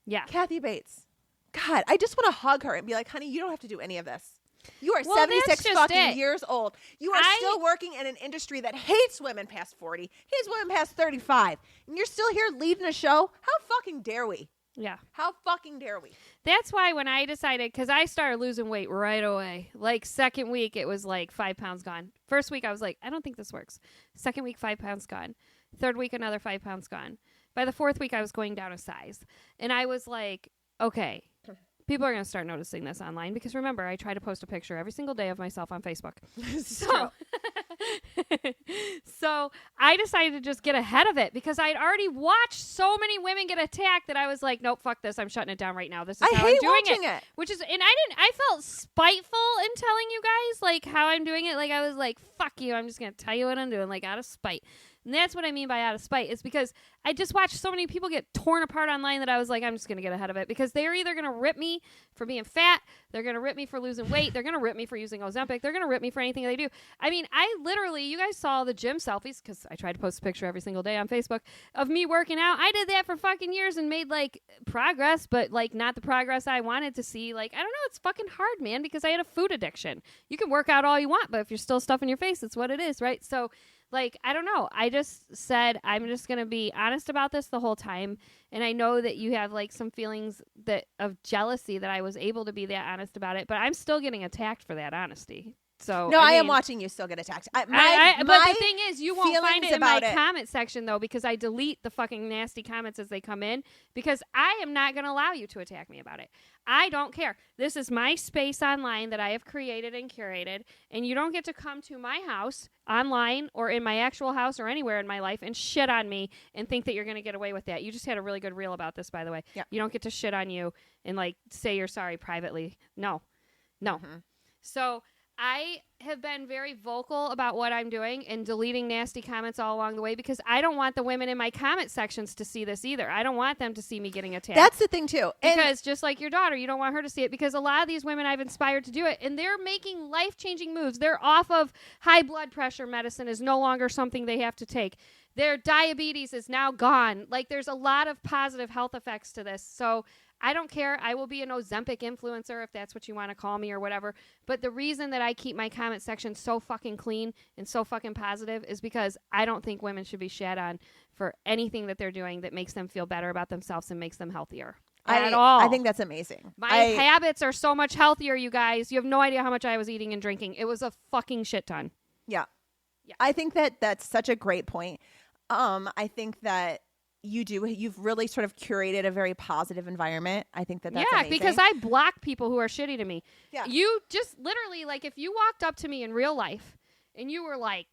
Yeah. Kathy Bates. God, I just want to hug her and be like, honey, you don't have to do any of this. You are 76 fucking years old. You are still working in an industry that hates women past 40, hates women past 35. And you're still here leading a show? How fucking dare we? Yeah. How fucking dare we? That's why when I decided, because I started losing weight right away. Like, second week, it was like 5 pounds gone. First week, I was like, I don't think this works. Second week, 5 pounds gone. Third week, another 5 pounds gone. By the fourth week, I was going down a size. And I was like, okay, people are going to start noticing this online because remember, I try to post a picture every single day of myself on Facebook. So I decided to just get ahead of it because I'd already watched so many women get attacked that I was like, nope, fuck this. I'm shutting it down right now. This is how I'm doing it. Which is, and I felt spiteful in telling you guys like how I'm doing it. Like I was like, fuck you. I'm just going to tell you what I'm doing, like out of spite. And that's what I mean by out of spite. Is because I just watched so many people get torn apart online that I was like, I'm just going to get ahead of it. Because they're either going to rip me for being fat. They're going to rip me for losing weight. They're going to rip me for using Ozempic. They're going to rip me for anything they do. I mean, I literally, you guys saw the gym selfies, because I try to post a picture every single day on Facebook of me working out. I did that for fucking years and made like progress, but like not the progress I wanted to see. Like, I don't know. It's fucking hard, man, because I had a food addiction. You can work out all you want, but if you're still stuffing your face, it's what it is, right? So, like, I don't know. I just said I'm just going to be honest about this the whole time. And I know that you have, like, some feelings that of jealousy that I was able to be that honest about it. But I'm still getting attacked for that honesty. So no, I am watching you still get attacked. But the thing is, you won't find it in my comment section, though, because I delete the fucking nasty comments as they come in. Because I am not going to allow you to attack me about it. I don't care. This is my space online that I have created and curated, and you don't get to come to my house online or in my actual house or anywhere in my life and shit on me and think that you're going to get away with that. You just had a really good reel about this, by the way. Yeah. You don't get to shit on you and, like, say you're sorry privately. No. Mm-hmm. So I have been very vocal about what I'm doing and deleting nasty comments all along the way because I don't want the women in my comment sections to see this either. I don't want them to see me getting attacked. That's the thing, too. Because just like your daughter, you don't want her to see it because a lot of these women I've inspired to do it, and they're making life-changing moves. They're off of high blood pressure medicine is no longer something they have to take. Their diabetes is now gone. Like, there's a lot of positive health effects to this. So I don't care. I will be an Ozempic influencer if that's what you want to call me or whatever. But the reason that I keep my comment section so fucking clean and so fucking positive is because I don't think women should be shat on for anything that they're doing that makes them feel better about themselves and makes them healthier. at all. I think that's amazing. My habits are so much healthier, you guys. You have no idea how much I was eating and drinking. It was a fucking shit ton. Yeah. Yeah. I think that that's such a great point. I think that you've really sort of curated a very positive environment. I think that's amazing. Because I block people who are shitty to me. Yeah. You just literally, like, if you walked up to me in real life and you were like,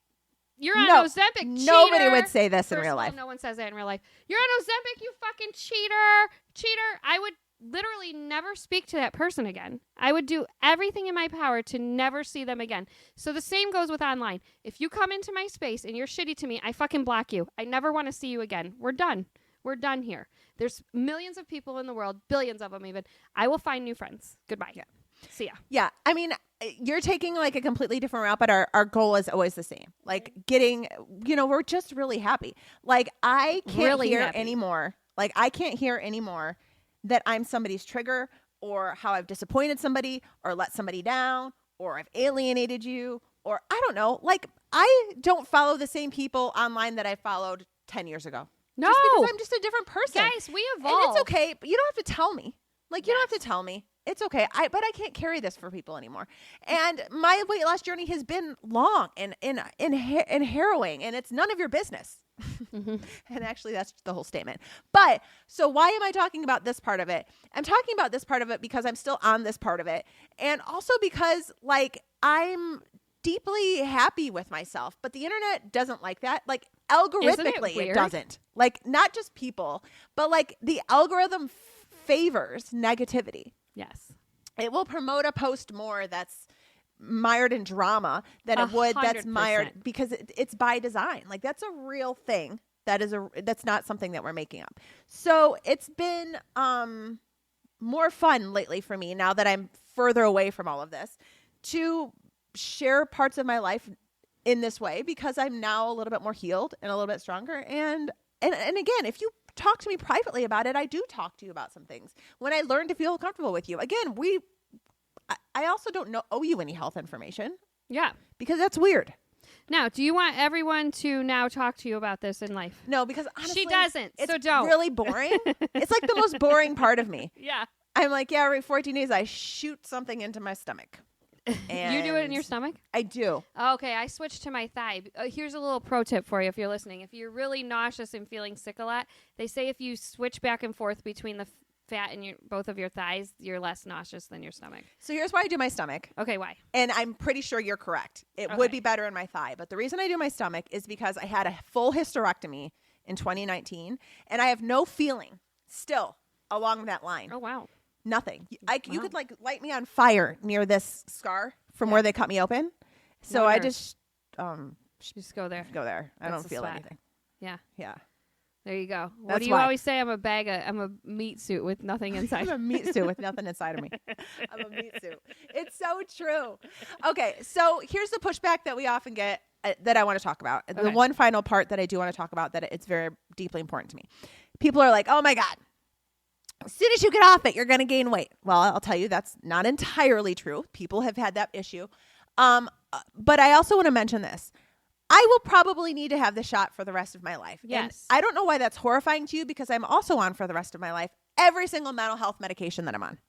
you're on Ozempic, cheater. Nobody would say this in First real of all, life. no one says that in real life. You're on Ozempic, you fucking cheater. I would literally never speak to that person again. I would do everything in my power to never see them again. So the same goes with online. If you come into my space and you're shitty to me, I fucking block you. I never want to see you again. We're done. We're done here. There's millions of people in the world, billions of them even. I will find new friends. Goodbye. Yeah. See ya. Yeah. I mean, you're taking like a completely different route, but our goal is always the same. Like getting, we're just really happy. Like I can't hear anymore. Like I can't hear anymore that I'm somebody's trigger or how I've disappointed somebody or let somebody down or I've alienated you or I don't know. Like I don't follow the same people online that I followed 10 years ago. No. Just because I'm just a different person. Guys, we evolve. And it's okay, but you don't have to tell me. Like, you don't have to tell me. It's okay. But I can't carry this for people anymore. And my weight loss journey has been long and harrowing, and it's none of your business. Mm-hmm. And actually, that's the whole statement. But so why am I talking about this part of it? I'm talking about this part of it because I'm still on this part of it. And also because, like, I'm deeply happy with myself, but the internet doesn't like that. Like, algorithmically, it doesn't. Like, not just people, but like the algorithm favors negativity. Yes. It will promote a post more that's mired in drama than it would that's mired because it's by design. Like that's a real thing. That's not something that we're making up. So it's been more fun lately for me now that I'm further away from all of this to share parts of my life in this way because I'm now a little bit more healed and a little bit stronger. And again, if you talk to me privately about it, I do talk to you about some things. When I learn to feel comfortable with you, again, I also don't owe you any health information. Yeah. Because that's weird. Now, do you want everyone to now talk to you about this in life? No, because honestly, she doesn't. It's so don't. Really boring. It's like the most boring part of me. Yeah. I'm like, yeah, every 14 days I shoot something into my stomach. And you do it in your stomach? I do. Okay, I switched to my thigh. Here's a little pro tip for you if you're listening. If you're really nauseous and feeling sick a lot, they say if you switch back and forth between the fat in both of your thighs, you're less nauseous than your stomach. So here's why I do my stomach. Okay, why? And I'm pretty sure you're correct. It would be better in my thigh. But the reason I do my stomach is because I had a full hysterectomy in 2019, and I have no feeling still along that line. Oh, wow. Nothing. You could like light me on fire near this scar from where they cut me open. So I just go there. Go there. I don't feel anything. Yeah. Yeah. There you go. What do you always say? I'm a meat suit with nothing inside. I'm a meat suit with nothing inside of me. I'm a meat suit. It's so true. Okay. So here's the pushback that we often get that I want to talk about. Okay. The one final part that I do want to talk about that it's very deeply important to me. People are like, oh my God. As soon as you get off it, you're going to gain weight. Well, I'll tell you that's not entirely true. People have had that issue. But I also want to mention this. I will probably need to have the shot for the rest of my life. Yes. And I don't know why that's horrifying to you because I'm also on for the rest of my life every single mental health medication that I'm on.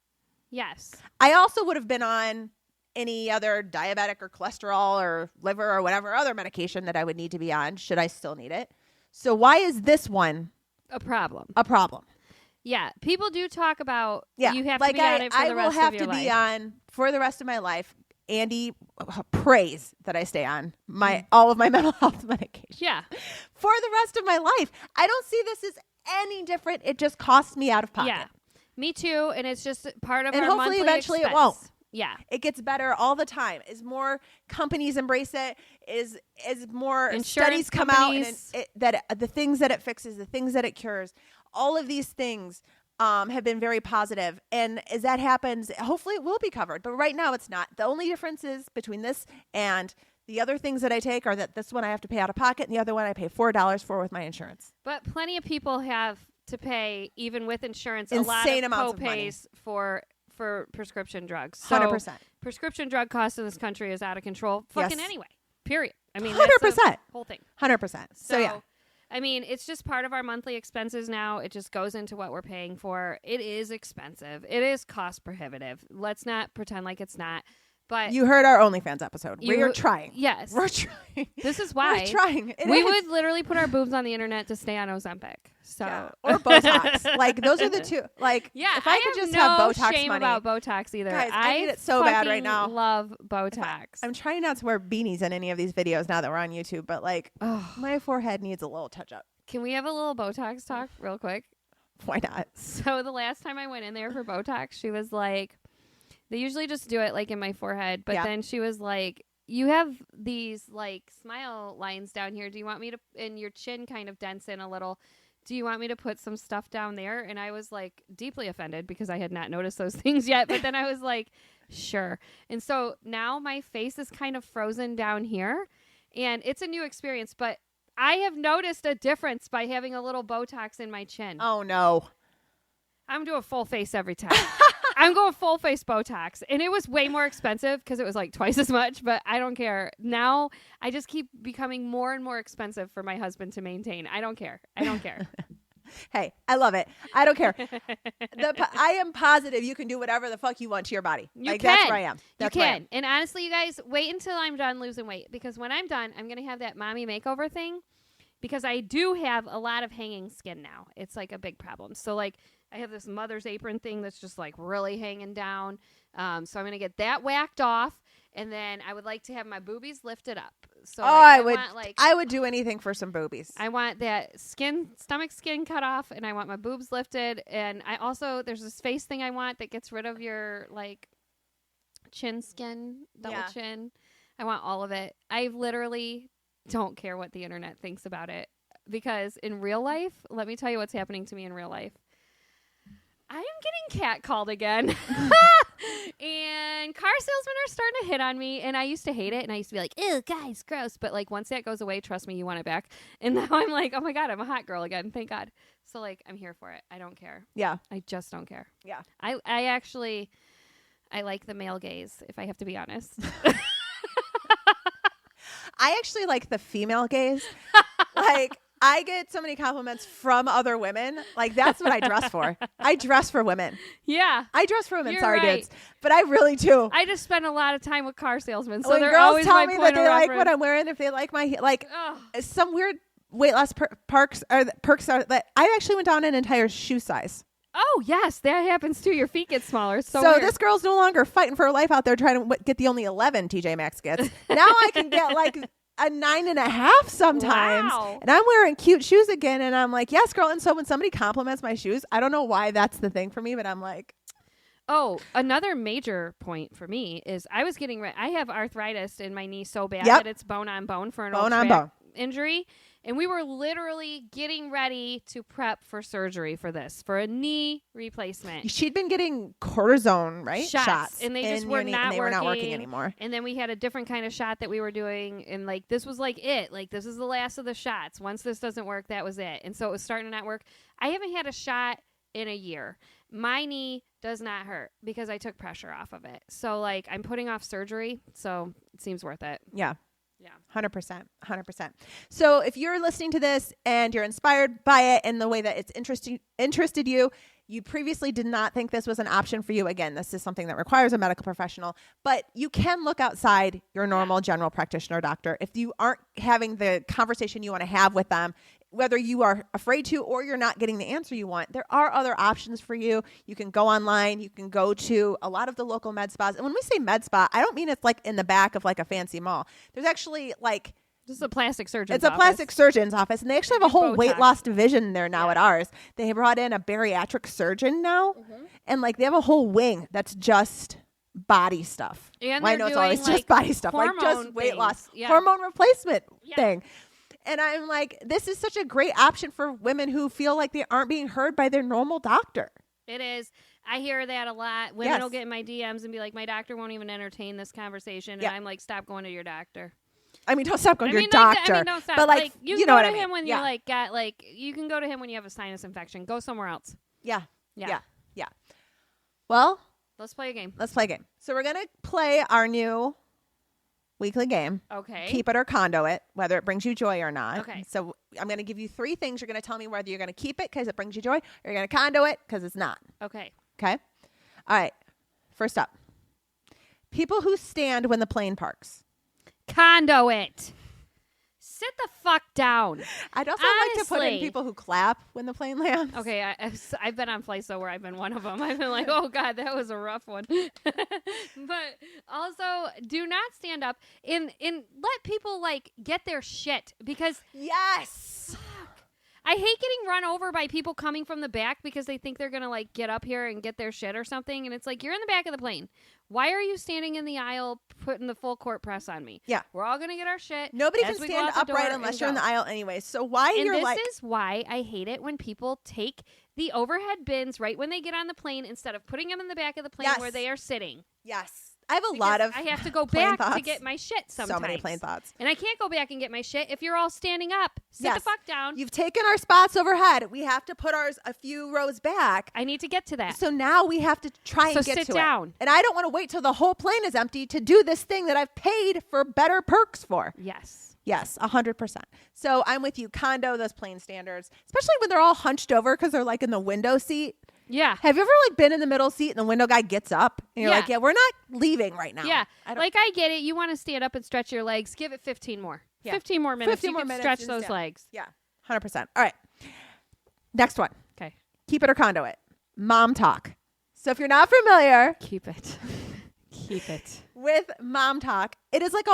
Yes. I also would have been on any other diabetic or cholesterol or liver or whatever other medication that I would need to be on should I still need it. So why is this one a problem? Yeah, people do talk about you have to be on it for the rest of your life. I will have to be on for the rest of my life. Andy prays that I stay on all of my mental health medication. Yeah. For the rest of my life. I don't see this as any different. It just costs me out of pocket. Yeah. Me too. And it's just part of our monthly expense. And hopefully eventually it won't. Yeah. It gets better all the time. As more companies embrace it, as more insurance studies come companies. out, that the things that it fixes, the things that it cures, all of these things have been very positive. And as that happens, hopefully it will be covered. But right now it's not. The only difference is between this and the other things that I take are that this one I have to pay out of pocket and the other one I pay $4 for with my insurance. But plenty of people have to pay, even with insurance, insane a lot amounts of co-pays for prescription drugs. So 100%. Prescription drug costs in this country is out of control. Fucking anyway. Period. I mean, 100%. That's the whole thing. 100%. So yeah. I mean, it's just part of our monthly expenses now. It just goes into what we're paying for. It is expensive. It is cost prohibitive. Let's not pretend like it's not. But you heard our OnlyFans episode. We are trying. Yes. We're trying. This is why. We're trying. We would literally put our boobs on the internet to stay on Ozempic. So yeah. Or Botox. Like, those are the two. Like, yeah, if I could just no have Botox shame money. about Botox either. Guys, I need it so bad right now. Love Botox. I'm trying not to wear beanies in any of these videos now that we're on YouTube, but like, my forehead needs a little touch up. Can we have a little Botox talk real quick? Why not? So the last time I went in there for Botox, she was like, they usually just do it like in my forehead, but then she was like, you have these like smile lines down here. Do you want me to, and your chin kind of dents in a little. Do you want me to put some stuff down there? And I was like deeply offended because I had not noticed those things yet. But then I was like, sure. And so now my face is kind of frozen down here, and it's a new experience, but I have noticed a difference by having a little Botox in my chin. Oh, no. I'm doing full face every time. I'm going full face Botox. And it was way more expensive because it was like twice as much, but I don't care. Now I just keep becoming more and more expensive for my husband to maintain. I don't care. I don't care. Hey, I love it. I don't care. I am positive you can do whatever the fuck you want to your body. You can. That's where I am. You can. And honestly, you guys, wait until I'm done losing weight, because when I'm done, I'm going to have that mommy makeover thing, because I do have a lot of hanging skin now. It's like a big problem. So like I have this mother's apron thing that's just like really hanging down. So I'm going to get that whacked off. And then I would like to have my boobies lifted up. So I would do anything for some boobies. I want that stomach skin cut off, and I want my boobs lifted. And I also, there's this face thing I want that gets rid of your like chin skin, double chin. I want all of it. I literally don't care what the internet thinks about it, because in real life, let me tell you what's happening to me in real life. I am getting catcalled again. And car salesmen are starting to hit on me. And I used to hate it. And I used to be like, ew, guys, gross. But like once that goes away, trust me, you want it back. And now I'm like, oh my God, I'm a hot girl again. Thank God. So like, I'm here for it. I don't care. Yeah. I just don't care. Yeah. I like the male gaze, if I have to be honest. I actually like the female gaze. Like, I get so many compliments from other women. Like, that's what I dress for. I dress for women. Yeah. I dress for women. You're Sorry, right. dudes. But I really do. I just spend a lot of time with car salesmen. So when they're girls always tell my me point that of they like reference. what I'm wearing, if they like my, like, some weird weight loss perks are that I actually went down an entire shoe size. Oh, yes, that happens too. Your feet get smaller. So weird. This girl's no longer fighting for her life out there trying to get the only 11 TJ Maxx gets. Now I can get like a 9.5 sometimes. Wow. And I'm wearing cute shoes again. And I'm like, yes, girl. And so when somebody compliments my shoes, I don't know why that's the thing for me, but I'm like. Oh, another major point for me is I was getting I have arthritis in my knee so bad that it's bone on bone for an old track injury. And we were literally getting ready to prep for surgery for a knee replacement. She'd been getting cortisone, right? Shots. And they just were not working anymore. And then we had a different kind of shot that we were doing. And like, this was like it. Like, this is the last of the shots. Once this doesn't work, that was it. And so it was starting to not work. I haven't had a shot in a year. My knee does not hurt because I took pressure off of it. So like, I'm putting off surgery. So it seems worth it. Yeah. Yeah. 100%. So if you're listening to this and you're inspired by it in the way that it's interested you previously did not think this was an option for you. Again, this is something that requires a medical professional, but you can look outside your normal general practitioner doctor. If you aren't having the conversation you want to have with them, whether you are afraid to or you're not getting the answer you want, there are other options for you. You can go online. You can go to a lot of the local med spas. And when we say med spa, I don't mean it's like in the back of like a fancy mall. There's actually like... This is a plastic surgeon's office. It's a plastic surgeon's office. And they actually have a whole weight loss division there now at ours. They brought in a bariatric surgeon now. Mm-hmm. And like they have a whole wing that's just body stuff. And I know it's always like just body stuff. Like just weight loss. Yeah. Hormone replacement thing. And I'm like, this is such a great option for women who feel like they aren't being heard by their normal doctor. It is. I hear that a lot. Women will get in my DMs and be like, my doctor won't even entertain this conversation. And I'm like, stop going to your doctor. I mean, don't stop going to your doctor. Don't stop. But like, you can know go what to I mean. him when you like got like, you can go to him when you have a sinus infection. Go somewhere else. Yeah. Well, let's play a game. So we're going to play our new weekly game. Okay. Keep it or condo it, whether it brings you joy or not. Okay. So I'm going to give you 3 things. You're going to tell me whether you're going to keep it because it brings you joy, or you're going to condo it because it's not. Okay. Okay. All right. First up, people who stand when the plane parks. Condo it. Sit the fuck down. I'd also like to put in people who clap when the plane lands. Okay, I've been on flights though where I've been one of them. I've been like, oh God, that was a rough one. But also, do not stand up and let people like get their shit because yes. I hate getting run over by people coming from the back because they think they're going to like get up here and get their shit or something. And it's like, you're in the back of the plane. Why are you standing in the aisle putting the full court press on me? Yeah. We're all going to get our shit. Nobody can stand upright unless you're in the aisle anyway. So why and you're like... this is why I hate it when people take the overhead bins right when they get on the plane instead of putting them in the back of the plane where they are sitting. Yes. I have a lot of I have to go back to get my shit sometimes. So many plane thoughts. And I can't go back and get my shit if you're all standing up. Sit the fuck down. You've taken our spots overhead. We have to put ours a few rows back. I need to get to that. So now we have to try and get to it. So sit down. And I don't want to wait till the whole plane is empty to do this thing that I've paid for better perks for. Yes. Yes, 100%. So I'm with you. Condo those plane standards, especially when they're all hunched over because they're like in the window seat. Yeah. Have you ever like been in the middle seat and the window guy gets up and you're like, yeah, we're not leaving right now. Yeah. I get it. You want to stand up and stretch your legs. Give it 15 more. Yeah. 15 more minutes. 15 more minutes. Stretch those legs. Yeah. 100%. All right. Next one. Okay. Keep it or condo it. Mom talk. So if you're not familiar. Keep it. Keep it. With mom talk, it is like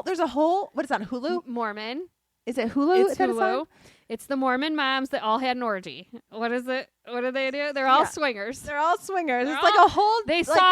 there's a whole, what is that, Hulu? Mormon. Is it Hulu? It's Hulu. It's the Mormon moms that all had an orgy. What is it? What do they do? They're all swingers. They're all swingers. It's like a whole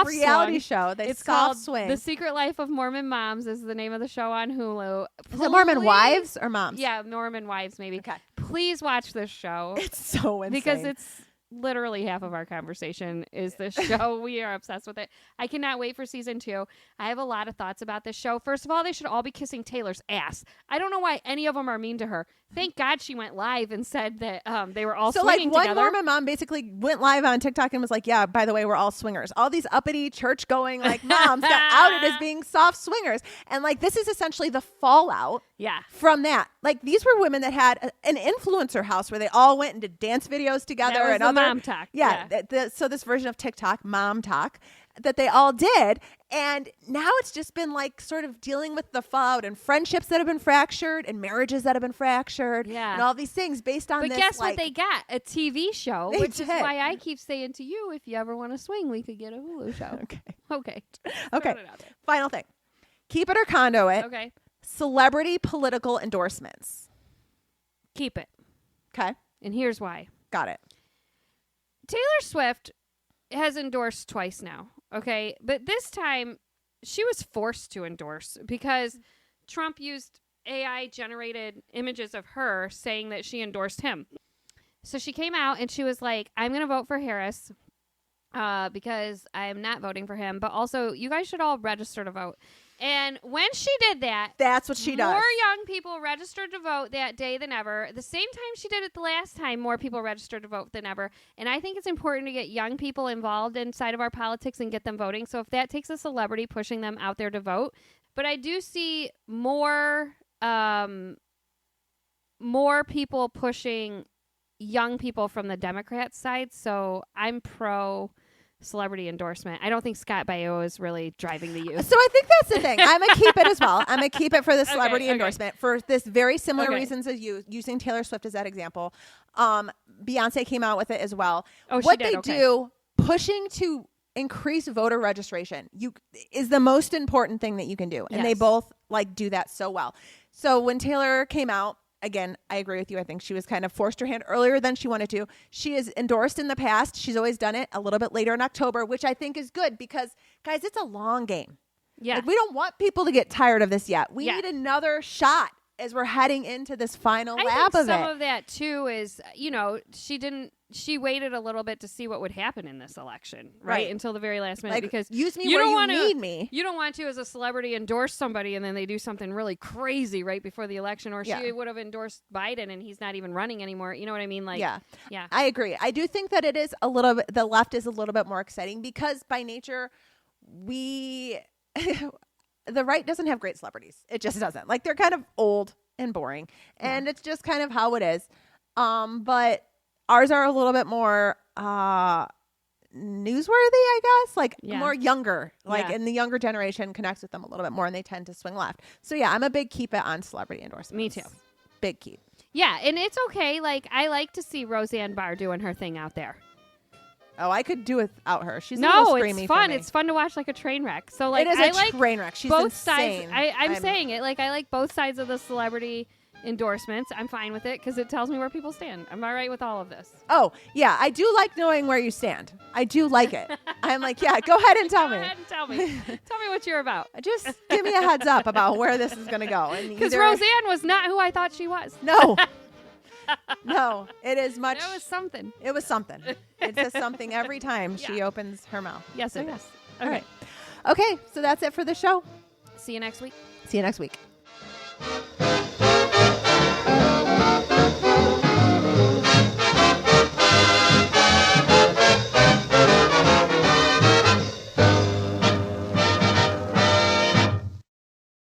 reality show. It's called The Secret Life of Mormon Moms is the name of the show on Hulu. Is it Mormon wives or moms? Yeah, Mormon wives maybe. Okay. Please watch this show. It's so insane. Because it's literally half of our conversation is this show. We are obsessed with it. I cannot wait for season 2. I have a lot of thoughts about this show. First of all, they should all be kissing Taylor's ass. I don't know why any of them are mean to her. Thank God she went live and said that they were all swinging together. So like one Mormon mom basically went live on TikTok and was like, yeah, by the way, we're all swingers. All these uppity church going like moms got outed as being soft swingers. And like this is essentially the fallout from that. Like these were women that had an influencer house where they all went and did dance videos together. That was and mom talk. Yeah. So this version of TikTok, mom talk, that they all did. And now it's just been like sort of dealing with the fallout and friendships that have been fractured and marriages that have been fractured and all these things based on this. But guess what they got? A TV show, which is why I keep saying to you, if you ever want to swing, we could get a Hulu show. Okay. Final thing. Keep it or condo it. Okay. Celebrity political endorsements. Keep it. Okay. And here's why. Got it. Taylor Swift has endorsed twice now. Okay. But this time she was forced to endorse because Trump used AI generated images of her saying that she endorsed him. So she came out and she was like, I'm going to vote for Harris because I'm not voting for him. But also you guys should all register to vote. And when she did that, that's what she does. More young people registered to vote that day than ever. The same time she did it the last time, more people registered to vote than ever. And I think it's important to get young people involved inside of our politics and get them voting. So if that takes a celebrity pushing them out there to vote, but I do see more people pushing young people from the Democrat side. So I'm pro celebrity endorsement. I don't think Scott Baio is really driving the youth. So I think that's the thing. I'm going to keep it as well. I'm going to keep it for the celebrity endorsement for this very similar reasons as you, using Taylor Swift as that example. Beyonce came out with it as well. Oh, what they do, pushing to increase voter registration is the most important thing that you can do. And they both like do that so well. So when Taylor came out, again, I agree with you. I think she was kind of forced her hand earlier than she wanted to. She is endorsed in the past. She's always done it a little bit later in October, which I think is good because, guys, it's a long game. Yeah. Like, we don't want people to get tired of this yet. We need another shot as we're heading into this final lap of it. Some of that, too, is, she waited a little bit to see what would happen in this election, right? Until the very last minute. Like, because use me where you need me. You don't want to, as a celebrity, endorse somebody and then they do something really crazy right before the election. Or she would have endorsed Biden and he's not even running anymore. You know what I mean? Like, yeah. I agree. I do think that it is a little bit, the left is a little bit more exciting because by nature, the right doesn't have great celebrities. It just doesn't. Like, they're kind of old and boring. And it's just kind of how it is. But ours are a little bit more newsworthy, I guess, like more younger, like in the younger generation connects with them a little bit more and they tend to swing left. So yeah, I'm a big keep it on celebrity endorsements. Me too. Big keep. Yeah, and it's okay. Like, I like to see Roseanne Barr doing her thing out there. Oh, I could do without her. She's a little screamy. No, it's fun. For me. It's fun to watch like a train wreck. So like, it is I train wreck. She's both insane. sides. I'm saying it. Like, I like both sides of the celebrity endorsements. I'm fine with it because it tells me where people stand. I'm all right with all of this. Oh yeah, I do like knowing where you stand. I do like it. I'm like, yeah, go ahead and tell me. Go ahead and tell me. Tell me what you're about. Just give me a heads up about where this is going to go. Because Roseanne was not who I thought she was. No. No, it is much. It was something. It was something. It says something every time she opens her mouth. Yes, it is. Okay. All right. Okay, so that's it for the show. See you next week. See you next week.